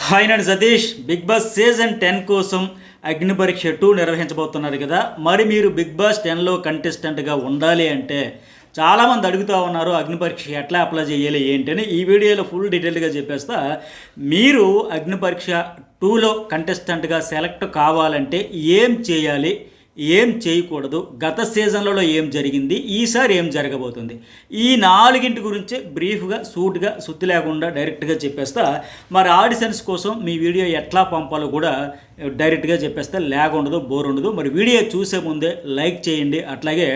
Hi నేను Satish. Big boss season 10 కోసం అగ్ని పరీక్ష 2 నిర్వహించబోతున్నారు కదా. మరి మీరు బిగ్ బాస్ 10లో కంటెస్టెంట్గా ఉండాలి అంటే చాలామంది అడుగుతూ ఉన్నారు, అగ్ని పరీక్ష ఎట్లా అప్లై చేయాలి ఏంటని. ఈ వీడియోలో ఫుల్ డీటెయిల్గా చెప్పేస్తా. మీరు అగ్ని పరీక్ష 2లో కంటెస్టెంట్గా సెలెక్ట్ కావాలంటే ఏం చేయాలి, ఏం చేయకూడదు, గత సీజన్లలో ఏం జరిగింది, ఈసారి ఏం జరగబోతుంది, ఈ నాలుగింటి గురించి బ్రీఫ్గా సూట్గా సుత్తి లేకుండా డైరెక్ట్గా చెప్పేస్తా. మరి ఆడిషన్స్ కోసం మీ వీడియో ఎట్లా పంపాలో కూడా డైరెక్ట్గా చెప్పేస్తే ల్యాగ్ ఉండదు, బోర్ ఉండదు. మరి వీడియో చూసే ముందే లైక్ చేయండి, అట్లాగే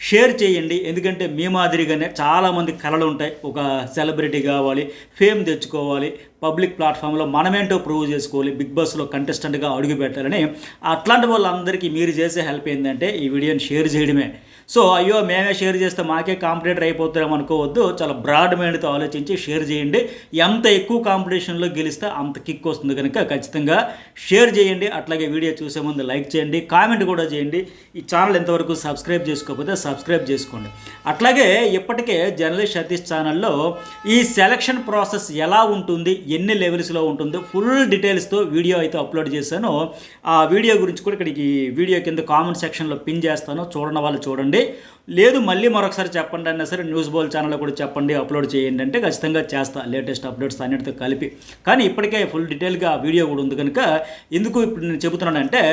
షేర్ చేయండి. ఎందుకంటే మీ మాదిరిగానే చాలామంది కళలు ఉంటాయి. ఒక సెలబ్రిటీ కావాలి, ఫేమ్ తెచ్చుకోవాలి, పబ్లిక్ ప్లాట్ఫామ్లో మనమేంటో ప్రూవ్ చేసుకోవాలి, బిగ్ బాస్లో కంటెస్టెంట్గా అడుగు పెట్టాలని. అట్లాంటి వాళ్ళందరికీ మీరు చేసే హెల్ప్ ఏంటంటే ఈ వీడియోని షేర్ చేయడమే. సో అయ్యో మేమే షేర్ చేస్తే మాకే కాంపిటేటర్ అయిపోతారేమో అనుకోవద్దు. చాలా బ్రాడ్ మైండ్తో ఆలోచించి షేర్ చేయండి. ఎంత ఎక్కువ కాంపిటీషన్లో గెలిస్తే అంత కిక్ వస్తుంది కనుక ఖచ్చితంగా షేర్ చేయండి. అట్లాగే వీడియో చూసే ముందు లైక్ చేయండి, కామెంట్ కూడా చేయండి. ఈ ఛానల్ ఎంతవరకు సబ్స్క్రైబ్ చేసుకోకపోతే సబ్స్క్రైబ్ చేసుకోండి. అట్లాగే ఇప్పటికే జర్నలిస్ట్ సతీష్ ఛానల్లో ఈ సెలక్షన్ ప్రాసెస్ ఎలా ఉంటుంది, ఎన్ని లెవెల్స్లో ఉంటుంది, ఫుల్ డీటెయిల్స్తో వీడియో అయితే అప్లోడ్ చేశాను. ఆ వీడియో గురించి కూడా ఇక్కడికి వీడియో కింద కామెంట్ సెక్షన్లో పిన్ చేస్తాను, చూడని వాళ్ళు చూడండి. లేదు మళ్ళీ మరొకసారి చెప్పండి అన్నా సరే న్యూస్ బోల్ ఛానల్లో కూడా చెప్పండి, అప్లోడ్ చేయండి అంటే ఖచ్చితంగా చేస్తా, లేటెస్ట్ అప్డేట్స్ అన్నిటితో కలిపి. కానీ ఇప్పటికే ఫుల్ డీటెయిల్గా వీడియో కూడా ఉంది కనుక ఎందుకు ఇప్పుడు నేను చెబుతున్నానంటే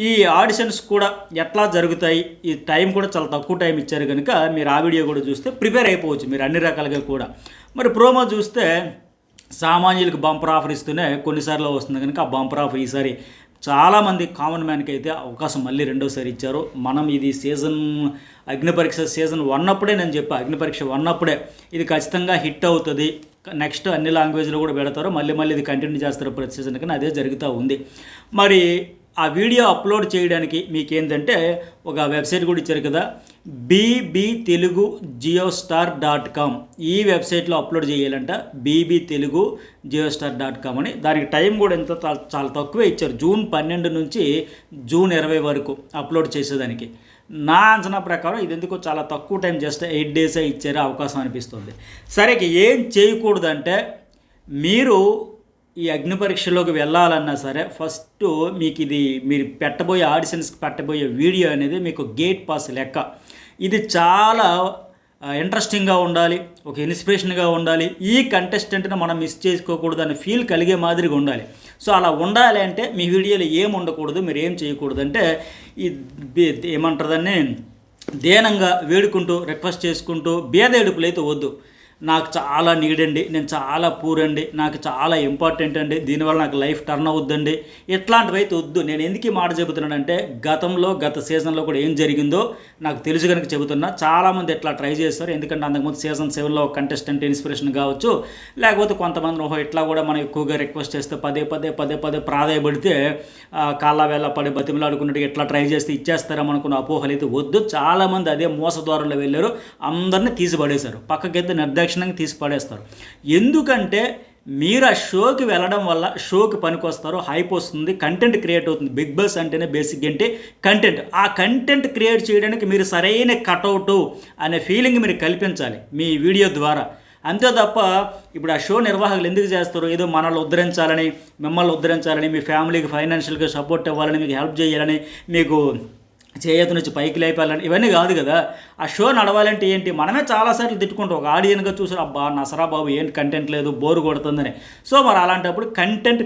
ఈ ఆడిషన్స్ కూడా ఎట్లా జరుగుతాయి, ఈ టైం కూడా చాలా తక్కువ టైం ఇచ్చారు కనుక మీరు ఆ వీడియో కూడా చూస్తే ప్రిపేర్ అయిపోవచ్చు మీరు అన్ని రకాలుగా కూడా. మరి ప్రోమో చూస్తే సామాన్యులకు బంపర్ ఆఫర్ ఇస్తూనే కొన్నిసార్లు వస్తుంది కనుక ఆ బంపర్ ఆఫర్ ఈసారి చాలామంది కామన్ మ్యాన్కి అయితే అవకాశం మళ్ళీ రెండోసారి ఇచ్చారు. మనం ఇది అగ్ని పరీక్ష సీజన్ 1 అప్పుడే నేను చెప్పా, అగ్ని పరీక్ష 1 అప్పుడే ఇది ఖచ్చితంగా హిట్ అవుతుంది, నెక్స్ట్ అన్ని లాంగ్వేజ్లో కూడా పెడతారు, మళ్ళీ ఇది కంటిన్యూ చేస్తారు ప్రతి సీజన్, కానీ అదే జరుగుతూ ఉంది. మరి ఆ వీడియో అప్లోడ్ చేయడానికి మీకేంటంటే ఒక వెబ్సైట్ కూడా ఇచ్చారు కదా, bbtelugu.jiostar.com. ఈ వెబ్సైట్లో అప్లోడ్ చేయాలంట, bbtelugu.jiostar.com అని. దానికి టైం కూడా ఎంత చాలా తక్కువే ఇచ్చారు, జూన్ 12 నుంచి జూన్ 20 వరకు అప్లోడ్ చేసేదానికి. నా అంచనా ప్రకారం ఇది ఎందుకో చాలా తక్కువ టైం, జస్ట్ 8 డేసే ఇచ్చారు అవకాశం అనిపిస్తుంది. సరే ఏం చేయకూడదంటే మీరు ఈ అగ్ని పరీక్షలోకి వెళ్ళాలన్నా సరే ఫస్ట్ మీకు ఇది మీరు పెట్టబోయే ఆడిషన్స్కి పెట్టబోయే వీడియో అనేది మీకు గేట్ పాస్ లెక్క. ఇది చాలా ఇంట్రెస్టింగ్గా ఉండాలి, ఒక ఇన్స్పిరేషన్గా ఉండాలి, ఈ కంటెస్టెంట్ని మనం మిస్ చేసుకోకూడదు అనే ఫీల్ కలిగే మాదిరిగా ఉండాలి. సో అలా ఉండాలి అంటే మీ వీడియోలో ఏం ఉండకూడదు, మీరు ఏం చేయకూడదు అంటే ఈ ఏమంటారదాన్ని దీనంగా వేడుకుంటూ రిక్వెస్ట్ చేసుకుంటూ బేదేడుపులు అయితే వద్దు. నాకు చాలా నీడ్ అండి, నేను చాలా పూర్ అండి, నాకు చాలా ఇంపార్టెంట్ అండి, దీనివల్ల నాకు లైఫ్ టర్న్ అవుద్దండి, ఇట్లాంటివి అయితే వద్దు. నేను ఎందుకు ఈ మాట చెబుతున్నానంటే గత సీజన్లో కూడా ఏం జరిగిందో నాకు తెలుసు కనుక చెబుతున్నా. చాలామంది ఇట్లా ట్రై చేస్తారు, ఎందుకంటే అంతకుముందు సీజన్ 7లో కంటెస్టెంట్ ఇన్స్పిరేషన్ కావచ్చు, లేకపోతే కొంతమంది ఇట్లా కూడా మనం ఎక్కువగా రిక్వెస్ట్ చేస్తే పదే ప్రాధాయపడితే కాళ్ళ వేళ పడి బతిమలాడుకున్నట్టుగా ఇట్లా ట్రై చేస్తే ఇచ్చేస్తారేమో అనుకున్న అపోహలు అయితే వద్దు. చాలామంది అదే మోసద్వారంలో వెళ్ళారు, అందరినీ తీసిపడేశారు, పక్కకైతే నిర్దాక్షిణ్యంగా తీసి పడేస్తారు. ఎందుకంటే మీరు ఆ షోకి వెళ్ళడం వల్ల షోకి పనికొస్తారు, హైప్ వస్తుంది, కంటెంట్ క్రియేట్ అవుతుంది. బిగ్ బాస్ అంటేనే బేసిక్ ఏంటి కంటెంట్. ఆ కంటెంట్ క్రియేట్ చేయడానికి మీరు సరైన కటౌట్ అనే ఫీలింగ్ మీరు కల్పించాలి మీ వీడియో ద్వారా. అంతే తప్ప ఇప్పుడు ఆ షో నిర్వాహకులు ఎందుకు చేస్తారు, ఏదో మనల్ని ఉద్ధరించాలని, మిమ్మల్ని ఉద్ధరించాలని, మీ ఫ్యామిలీకి ఫైనాన్షియల్గా సపోర్ట్ ఇవ్వాలని, మీకు హెల్ప్ చేయాలని, మీకు చేతి నుంచి పైకి లేపాలని, ఇవన్నీ కాదు కదా. ఆ షో నడవాలంటే ఏంటి, మనమే చాలాసార్లు తిట్టుకుంటాం, ఒక ఆడియన్గా చూసారు అబ్బా నసరా బాబు ఏంటి కంటెంట్ లేదు, బోరు కొడుతుందని. సో మరి అలాంటప్పుడు కంటెంట్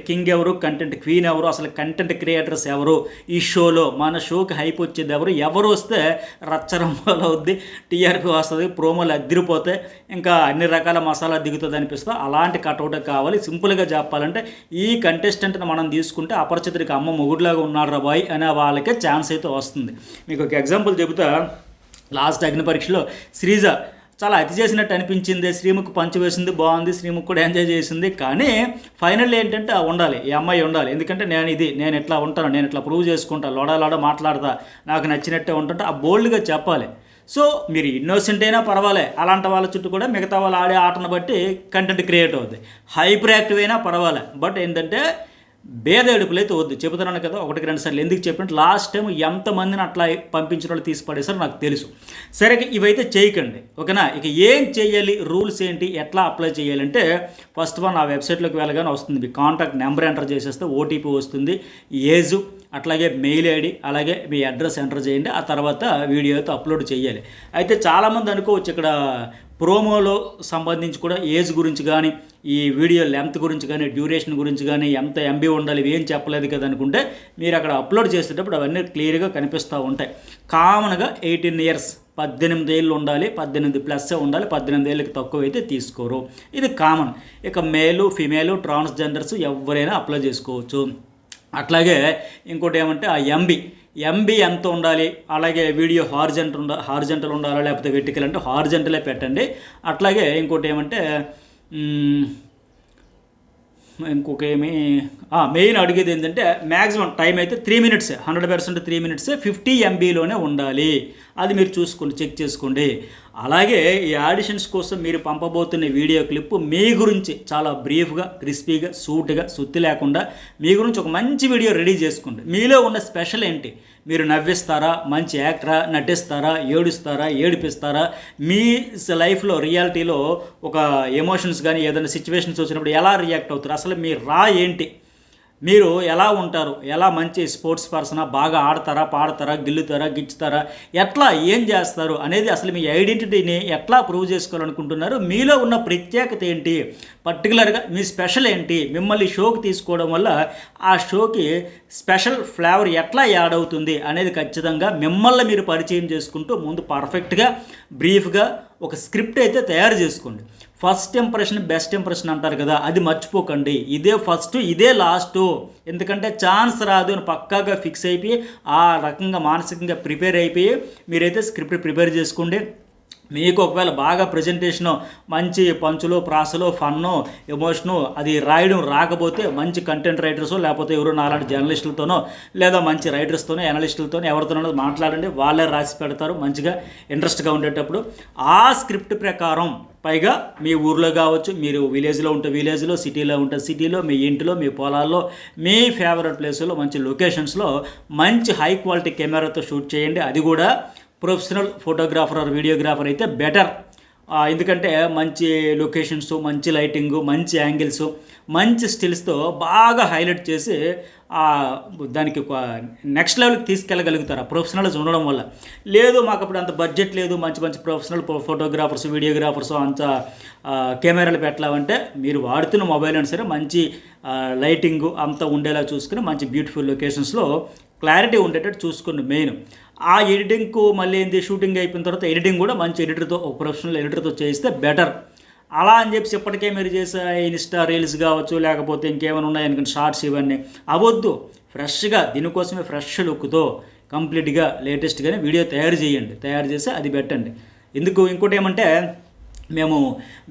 కింగ్ ఎవరు, కంటెంట్ క్వీన్ ఎవరు, అసలు కంటెంట్ క్రియేటర్స్ ఎవరు, ఈ షోలో మన షోకి హైప్ వచ్చేది ఎవరు వస్తే రచ్చరంపాలు అవుద్ది, టీఆర్పీ వస్తుంది, ప్రోమోలు అదిరిపోతే ఇంకా అన్ని రకాల మసాలా దిగుతుంది అనిపిస్తుంది. అలాంటి కటౌట్ కావాలి. సింపుల్గా చెప్పాలంటే ఈ కంటెస్టెంట్ని మనం తీసుకుంటే అపరిచితుడికి అమ్మ మొగుడులాగా ఉన్నాడు రా బాయ్ అనే వాళ్ళకే ఛాన్స్ అయితే వస్తుంది. మీకు ఒక ఎగ్జాంపుల్ చెబుతా. లాస్ట్ అగ్ని పరీక్షలో శ్రీజ చాలా అతి చేసినట్టు అనిపించింది, శ్రీముఖ్ పంచు వేసింది బాగుంది, శ్రీముఖ్ కూడా ఎంజాయ్ చేసింది, కానీ ఫైనల్ ఏంటంటే ఉండాలి, ఈ అమ్మాయి ఉండాలి. ఎందుకంటే నేను ఇట్లా ఉంటాను, నేను ఇట్లా ప్రూవ్ చేసుకుంటా, లోడ మాట్లాడతా, నాకు నచ్చినట్టే ఉంటుంటే ఆ బోల్డ్గా చెప్పాలి. సో మీరు ఇన్నోసెంట్ అయినా పర్వాలే, అలాంటి వాళ్ళ చుట్టూ కూడా మిగతా వాళ్ళు ఆడే ఆటను బట్టి కంటెంట్ క్రియేట్ అవుతుంది. హైపర్ యాక్టివ్ అయినా పర్వాలే, బట్ ఏంటంటే భేద ఏడుపులు అయితే వద్దు. చెబుతున్నాను కదా, 1-2 సార్లు ఎందుకు చెప్పినట్టు లాస్ట్ టైం ఎంతమందిని అట్లా పంపించిన వాళ్ళు తీసి పడేసారో నాకు తెలుసు. సరే, ఇవైతే చేయకండి, ఓకేనా. ఇక ఏం చేయాలి, రూల్స్ ఏంటి, ఎట్లా అప్లై చేయాలంటే ఫస్ట్ వన్ ఆ వెబ్సైట్లోకి వెళ్ళగానే వస్తుంది, మీ కాంటాక్ట్ నెంబర్ ఎంటర్ చేసేస్తే ఓటీపీ వస్తుంది, ఏజు, అట్లాగే మెయిల్ ఐడి, అలాగే మీ అడ్రస్ ఎంటర్ చేయండి. ఆ తర్వాత వీడియో అయితే అప్లోడ్ చేయాలి. అయితే చాలామంది అనుకోవచ్చు ఇక్కడ ప్రోమోలో సంబంధించి కూడా ఏజ్ గురించి కానీ, ఈ వీడియో లెంత్ గురించి కానీ, డ్యూరేషన్ గురించి కానీ, ఎంత ఎంబీ ఉండాలి ఇవి ఏం చెప్పలేదు కదా అనుకుంటే, మీరు అక్కడ అప్లోడ్ చేసేటప్పుడు అవన్నీ క్లియర్గా కనిపిస్తూ ఉంటాయి. కామన్గా 18 ఇయర్స్ 18 ఏళ్ళు ఉండాలి, 18+ ఉండాలి, 18 ఏళ్ళకి తక్కువ అయితే తీసుకోరు, ఇది కామన్. ఇక మేలు, ఫిమేలు, ట్రాన్స్జెండర్స్ ఎవరైనా అప్లై చేసుకోవచ్చు. అట్లాగే ఇంకోటి ఏమంటే ఆ ఎంబీ ఎంత ఉండాలి, అలాగే వీడియో హార్జెంటల్ ఉండాలా లేకపోతే వెర్టికల్ అంటే హార్జెంటలే పెట్టండి. అట్లాగే ఇంకోటి ఏమంటే మెయిన్ అడిగేది ఏంటంటే మ్యాక్సిమం టైం అయితే 3 మినిట్స్, 100% 3 మినిట్స్, 50 MBలోనే ఉండాలి. అది మీరు చూసుకోండి, చెక్ చేసుకోండి. అలాగే ఈ ఆడిషన్స్ కోసం మీరు పంపబోతున్న వీడియో క్లిప్ మీ గురించి చాలా బ్రీఫ్గా, క్రిస్పీగా, సూట్గా, సుత్తి లేకుండా మీ గురించి ఒక మంచి వీడియో రెడీ చేసుకోండి. మీలో ఉన్న స్పెషల్ ఏంటి, మీరు నవ్విస్తారా, మంచి యాక్టరా, నటిస్తారా, ఏడుస్తారా, ఏడిపిస్తారా, మీ లైఫ్లో రియాలిటీలో ఒక ఎమోషన్స్ కానీ ఏదైనా సిచ్యువేషన్స్ వచ్చినప్పుడు ఎలా రియాక్ట్ అవుతారు, అసలు మీ ఏంటి, మీరు ఎలా ఉంటారు, ఎలా మంచి స్పోర్ట్స్ పర్సనా, బాగా ఆడతారా, పాడతారా, గిల్లుతారా, గిచ్చుతారా, ఎట్లా ఏం చేస్తారు అనేది, అసలు మీ ఐడెంటిటీని ఎట్లా ప్రూవ్ చేసుకోవాలనుకుంటున్నారు, మీలో ఉన్న ప్రత్యేకత ఏంటి, పర్టికులర్గా మీ స్పెషల్ ఏంటి, మిమ్మల్ని షోకి తీసుకోవడం వల్ల ఆ షోకి స్పెషల్ ఫ్లేవర్ ఎట్లా యాడ్ అవుతుంది అనేది ఖచ్చితంగా మిమ్మల్ని మీరు పరిచయం చేసుకుంటూ ముందు పర్ఫెక్ట్గా బ్రీఫ్గా ఒక స్క్రిప్ట్ అయితే తయారు చేసుకోండి. ఫస్ట్ ఇంప్రెషన్ బెస్ట్ ఇంప్రెషన్ అంటారు కదా, అది మర్చిపోకండి. ఇదే ఫస్ట్, ఇదే లాస్ట్. ఎందుకంటే ఛాన్స్ రాదు అని పక్కాగా ఫిక్స్ అయిపోయి ఆ రకంగా మానసికంగా ప్రిపేర్ అయిపోయి మీరైతే స్క్రిప్ట్ ప్రిపేర్ చేసుకోండి. మీకు ఒకవేళ బాగా ప్రజెంటేషను, మంచి పంచులో, ప్రాసలో, ఫన్నో, ఎమోషను అది రాయడం రాకపోతే మంచి కంటెంట్ రైటర్సో లేకపోతే ఎవరో నాలాంటి జర్నలిస్టులతోనో లేదా మంచి రైటర్స్తోనో, అనలిస్టులతోనో ఎవరితోనో మాట్లాడండి, వాళ్ళే రాసి పెడతారు మంచిగా ఇంట్రెస్ట్గా ఉండేటప్పుడు. ఆ స్క్రిప్ట్ ప్రకారం పైగా మీ ఊర్లో కావచ్చు, మీరు విలేజ్లో ఉంటే విలేజ్లో, సిటీలో ఉంటే సిటీలో, మీ ఇంటిలో, మీ పొలాల్లో, మీ ఫేవరెట్ ప్లేసుల్లో, మంచి లొకేషన్స్లో మంచి హై క్వాలిటీ కెమెరాతో షూట్ చేయండి. అది కూడా ప్రొఫెషనల్ ఫోటోగ్రాఫర్ ఆర్ వీడియోగ్రాఫర్ అయితే బెటర్. ఎందుకంటే మంచి లొకేషన్స్, మంచి లైటింగు, మంచి యాంగిల్స్, మంచి స్టిల్స్తో బాగా హైలైట్ చేసి దానికి నెక్స్ట్ లెవెల్కి తీసుకెళ్ళగలుగుతారు ఆ ప్రొఫెషనల్స్ ఉండడం వల్ల. లేదు మాకు అప్పుడు అంత బడ్జెట్ లేదు, మంచి మంచి ప్రొఫెషనల్ ఫోటోగ్రాఫర్స్, వీడియోగ్రాఫర్స్ అంత కెమెరాలు పెట్టాలంటే మీరు వాడుతున్న మొబైల్ అయినా సరే మంచి లైటింగు అంతా ఉండేలా చూసుకుని మంచి బ్యూటిఫుల్ లొకేషన్స్లో క్లారిటీ ఉండేటట్టు చూసుకోండి. మెయిన్ ఆ ఎడిటింగ్కు మళ్ళీ ఏంటి, షూటింగ్ అయిపోయిన తర్వాత ఎడిటింగ్ కూడా మంచి ఎడిటర్తో, ఒక ప్రొఫెషనల్ ఎడిటర్తో చేయిస్తే బెటర్. అలా అని చెప్పి ఇప్పటికే మీరు చేసే ఇన్స్టా రీల్స్ కావచ్చు, లేకపోతే ఇంకేమైనా ఉన్నాయనుకోండి షార్ట్స్, ఇవన్నీ అవద్దు. ఫ్రెష్గా దీనికోసమే ఫ్రెష్ లుక్తో కంప్లీట్గా లేటెస్ట్గానే వీడియో తయారు చేసి అది పెట్టండి. ఇంకోటి ఏమంటే మేము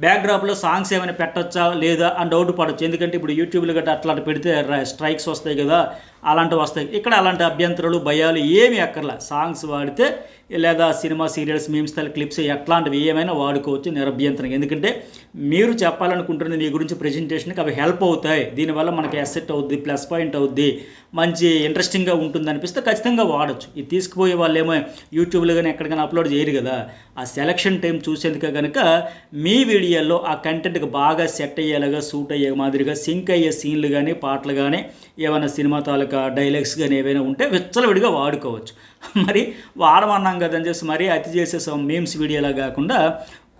బ్యాక్డ్రాప్లో సాంగ్స్ ఏమైనా పెట్టచ్చా లేదా అని డౌట్ పడవచ్చు. ఎందుకంటే ఇప్పుడు యూట్యూబ్లో గట్రా అట్లాంటి పెడితే స్ట్రైక్స్ వస్తాయి కదా, అలాంటివి వస్తాయి. ఇక్కడ అలాంటి అభ్యంతరాలు, భయాలు ఏమీ అక్కర్లా. సాంగ్స్ వాడితే లేదా cinema, serials, meme style clips ఎట్లాంటివి ఏమైనా వాడుకోవచ్చు నిరభ్యంతరంగా. ఎందుకంటే మీరు చెప్పాలనుకుంటున్న మీ గురించి ప్రజెంటేషన్కి అవి హెల్ప్ అవుతాయి. దీనివల్ల మనకి అసెట్ అవుద్ది, ప్లస్ పాయింట్ అవుద్ది, మంచి ఇంట్రెస్టింగ్గా ఉంటుంది అనిపిస్తే ఖచ్చితంగా వాడచ్చు. ఇది తీసుకుపోయే వాళ్ళు ఏమో యూట్యూబ్లో కానీ ఎక్కడికైనా అప్లోడ్ చేయరు కదా. ఆ సెలక్షన్ టైం చూసేందుకే కనుక మీ వీడియోలో ఆ కంటెంట్కి బాగా సెట్ అయ్యేలాగా, సూట్ అయ్యే మాదిరిగా సింక్ అయ్యే సీన్లు కానీ, పాటలు కానీ, ఏమైనా సినిమా తాలూకా డైలాగ్స్ కానీ ఏవైనా ఉంటే విచ్చలవిడిగా వాడుకోవచ్చు. మరి వాడమన్నాం కదని చెప్పి మరీ అతి చేసేసాం మీమ్స్ వీడియోలా కాకుండా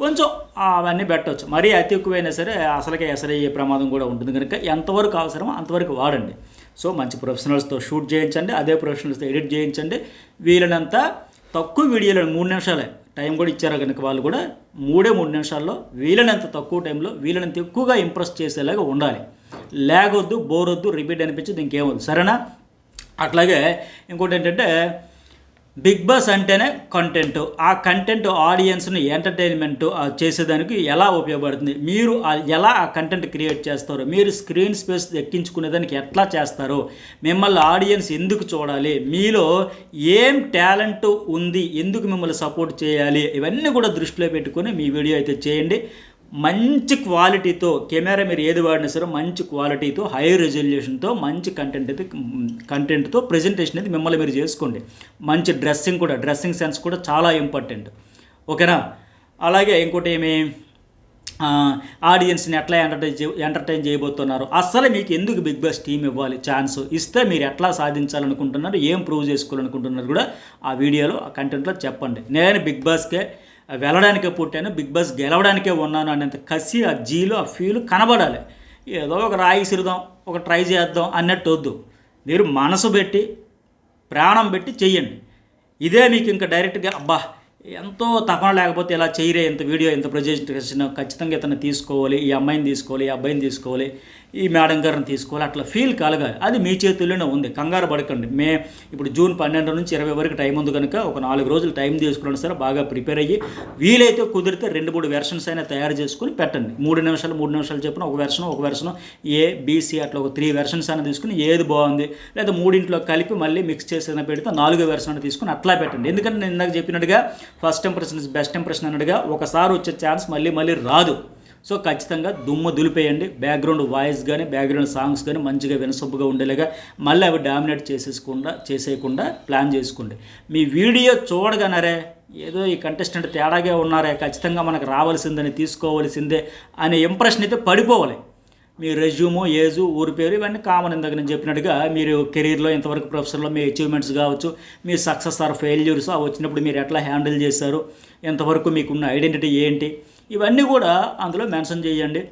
కొంచెం అవన్నీ పెట్టవచ్చు. మరీ అతి ఎక్కువైనా సరే అసలుకే ఎసరయ్యే ప్రమాదం కూడా ఉంటుంది కనుక ఎంతవరకు అవసరమో అంతవరకు వాడండి. సో మంచి ప్రొఫెషనల్స్తో షూట్ చేయించండి, అదే ప్రొఫెషనల్స్తో ఎడిట్ చేయించండి. వీళ్ళనంత తక్కువ వీడియోలో 3 నిమిషాలే టైం కూడా ఇచ్చారు కనుక వాళ్ళు కూడా 3 నిమిషాల్లో వీళ్ళనంత తక్కువ టైంలో వీళ్ళనంత ఎక్కువగా ఇంప్రెస్ చేసేలాగా ఉండాలి. లేగొద్దు, బోరొద్దు, రిపీట్ అనిపించదు, ఇంకేమొద్దు. సరేనా? అట్లాగే ఇంకోటి ఏంటంటే బిగ్ బాస్ అంటేనే కంటెంట్. ఆ కంటెంట్ ఆడియన్స్ని ఎంటర్టైన్మెంట్ చేసేదానికి ఎలా ఉపయోగపడుతుంది, మీరు ఎలా ఆ కంటెంట్ క్రియేట్ చేస్తారో, మీరు స్క్రీన్ స్పేస్ ఎక్కించుకునేదానికి ఎట్లా చేస్తారో, మిమ్మల్ని ఆడియన్స్ ఎందుకు చూడాలి, మీలో ఏం టాలెంట్ ఉంది, ఎందుకు మిమ్మల్ని సపోర్ట్ చేయాలి, ఇవన్నీ కూడా దృష్టిలో పెట్టుకొని మీ వీడియో అయితే చేయండి. మంచి క్వాలిటీతో కెమెరా మీరు ఏది వాడినా సరే మంచి క్వాలిటీతో హై రెజల్యూషన్తో మంచి కంటెంట్తో ప్రజెంటేషన్ అయితే మిమ్మల్ని మీరు చేసుకోండి. మంచి డ్రెస్సింగ్ సెన్స్ కూడా చాలా ఇంపార్టెంట్. ఓకేనా? అలాగే ఇంకోటి ఏమి, ఆడియన్స్ని ఎట్లా ఎంటర్టైన్ చేయబోతున్నారు, అస్సలు మీకు ఎందుకు బిగ్ బాస్ టీం ఇవ్వాలి ఛాన్స్, ఇస్తే మీరు ఎట్లా సాధించాలనుకుంటున్నారు, ఏం ప్రూవ్ చేసుకోవాలనుకుంటున్నారు కూడా ఆ వీడియోలో ఆ కంటెంట్లో చెప్పండి. నేను బిగ్ బాస్కే వెళ్ళడానికే పుట్టాను, బిగ్ బాస్ గెలవడానికే ఉన్నాను అనేంత కసి, ఆ జీలు, ఆ ఫీలు కనబడాలి. ఏదో ఒక రాయి సిరుదాం, ఒక ట్రై చేద్దాం అన్నట్టు వద్దు. మీరు మనసు పెట్టి ప్రాణం పెట్టి చెయ్యండి. ఇదే మీకు ఇంకా డైరెక్ట్గా అబ్బా ఎంతో తపన లేకపోతే ఇలా చేయరే, ఇంత వీడియో ఇంత ప్రజెంటేషన్ ఖచ్చితంగా ఇతను తీసుకోవాలి, ఈ అమ్మాయిని తీసుకోవాలి, ఈ అబ్బాయిని తీసుకోవాలి, ఈ మేడం గారిని తీసుకోవాలి, అట్లా ఫీల్ కలగాలి. అది మీ చేతుల్లోనే ఉంది. కంగారు పడకండి. ఇప్పుడు జూన్ 12 నుంచి 20 వరకు టైం ఉంది కనుక ఒక 4 రోజులు టైం తీసుకున్నా సరే బాగా ప్రిపేర్ అయ్యి వీలైతే కుదిరితే 2-3 వెర్షన్స్ అయినా తయారు చేసుకుని పెట్టండి. 3 నిమిషాలు చెప్పిన ఒక వెర్షన్ ఏ బీసీ అట్లా ఒక 3 వెర్షన్స్ అయినా తీసుకుని ఏది బాగుంది లేదా 3 కలిపి మళ్ళీ మిక్స్ చేసి పెడితే 4వ వెర్షన్ అయినా తీసుకుని అట్లా పెట్టండి. ఎందుకంటే నేను ఇందాక చెప్పినట్టుగా first impression is best impression అన్నట్టుగా ఒకసారి వచ్చే ఛాన్స్ మళ్ళీ రాదు. సో ఖచ్చితంగా దుమ్ము దులిపేయండి. బ్యాక్గ్రౌండ్ వాయిస్ కానీ బ్యాక్గ్రౌండ్ సాంగ్స్ కానీ మంచిగా వినసొప్పుగా ఉండేలాగా మళ్ళీ అవి డామినేట్ చేసేయకుండా ప్లాన్ చేసుకోండి. మీ వీడియో చూడగానరే ఏదో ఈ కంటెస్టెంట్ తేడాగా ఉన్నారే, ఖచ్చితంగా మనకు రావాల్సిందని తీసుకోవాల్సిందే అనే ఇంప్రెషన్ అయితే పడిపోవాలి. మీ రెజ్యూము, ఏజు, ఊరి పేరు ఇవన్నీ కామన్. ఇందాక నేను చెప్పినట్టుగా మీరు కెరీర్లో ఇంతవరకు ప్రొఫెషన్లో మీ అచీవ్మెంట్స్ కావచ్చు, మీ సక్సెస్ ఆర్ ఫెయిల్యూర్స్ వచ్చినప్పుడు మీరు ఎట్లా హ్యాండిల్ చేశారు, ఎంతవరకు మీకున్న ఐడెంటిటీ ఏంటి, ఇవన్నీ కూడా అందులో మెన్షన్ చేయండి.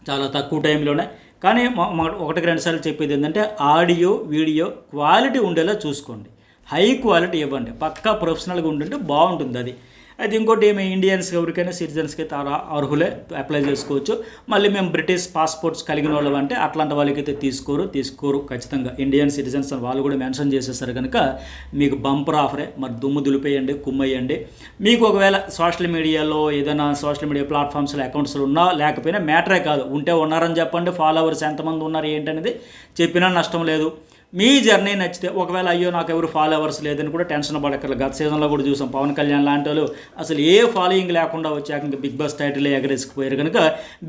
చాలా తక్కువ టైంలోనే. కానీ 1-2 సార్లు చెప్పేది ఏంటంటే ఆడియో వీడియో క్వాలిటీ ఉండేలా చూసుకోండి. హై క్వాలిటీ ఇవ్వండి. పక్కా ప్రొఫెషనల్గా ఉంటుంటే బాగుంటుంది. అది ఇంకోటి ఏమి, ఇండియన్స్ ఎవరికైనా సిటిజన్స్కి అయితే అర్హులే అప్లై చేసుకోవచ్చు. మళ్ళీ మేము బ్రిటిష్ పాస్పోర్ట్స్ కలిగిన వాళ్ళు అంటే అట్లాంటి వాళ్ళకైతే తీసుకోరు ఖచ్చితంగా. ఇండియన్ సిటిజన్స్ అని వాళ్ళు కూడా మెన్షన్ చేసేసారు కనుక మీకు బంపర్ ఆఫరే. మరి దుమ్ము దులిపేయండి, కుమ్మేయండి. మీకు ఒకవేళ సోషల్ మీడియాలో ఏదైనా సోషల్ మీడియా ప్లాట్ఫామ్స్లో అకౌంట్స్లో ఉన్నా లేకపోయినా మ్యాటరే కాదు. ఉంటే ఉన్నారని చెప్పండి, ఫాలోవర్స్ ఎంతమంది ఉన్నారు ఏంటనేది చెప్పినా నష్టం లేదు. మీ జర్నీ నచ్చితే, ఒకవేళ అయ్యో నాకు ఎవరు ఫాలోవర్స్ లేదని కూడా టెన్షన్ పడక్కర్లేదు. గత సీజన్లో కూడా చూసాం, పవన్ కళ్యాణ్ లాంటి వాళ్ళు అసలు ఏ ఫాలోయింగ్ లేకుండా వచ్చాక ఇంకా బిగ్ బాస్ టైటిల్ ఎగరేసుకుపోయారు కనుక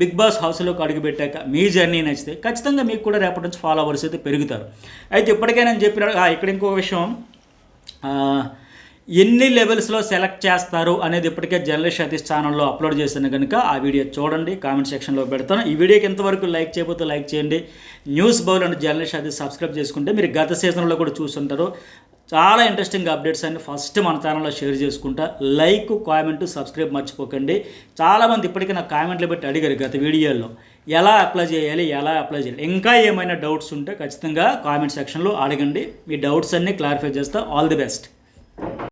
బిగ్ బాస్ హౌస్లోకి అడుగుపెట్టాక మీ జర్నీ నచ్చితే ఖచ్చితంగా మీకు కూడా రేపటి నుంచి ఫాలోవర్స్ అయితే పెరుగుతారు. అయితే ఇప్పటికే నేను చెప్పిన ఇక్కడ ఇంకో విషయం, ఎన్ని లెవెల్స్లో సెలెక్ట్ చేస్తారు అనేది ఇప్పటికే జర్నలిస్ట్ సతీష్ ఛానల్లో అప్లోడ్ చేశాను కనుక ఆ వీడియో చూడండి, కామెంట్ సెక్షన్లో పెడతాను. ఈ వీడియోకి ఎంతవరకు లైక్ చేయకపోతే లైక్ చేయండి. News bowl and journalist Satish subscribe చేసుకుంటే మీరు గత సీజన్లో కూడా చూస్తుంటారు. చాలా ఇంట్రెస్టింగ్ అప్డేట్స్ అన్ని ఫస్ట్ మన ఛానల్లో షేర్ చేసుకుంటా. లైక్, కామెంట్, సబ్స్క్రైబ్ మర్చిపోకండి. చాలామంది ఇప్పటికీ నాకు కామెంట్లు పెట్టి అడిగారు గత వీడియోల్లో ఎలా అప్లై చేయాలి. ఇంకా ఏమైనా డౌట్స్ ఉంటే ఖచ్చితంగా కామెంట్ సెక్షన్లో అడగండి. మీ డౌట్స్ అన్నీ క్లారిఫై చేస్తా. All the best.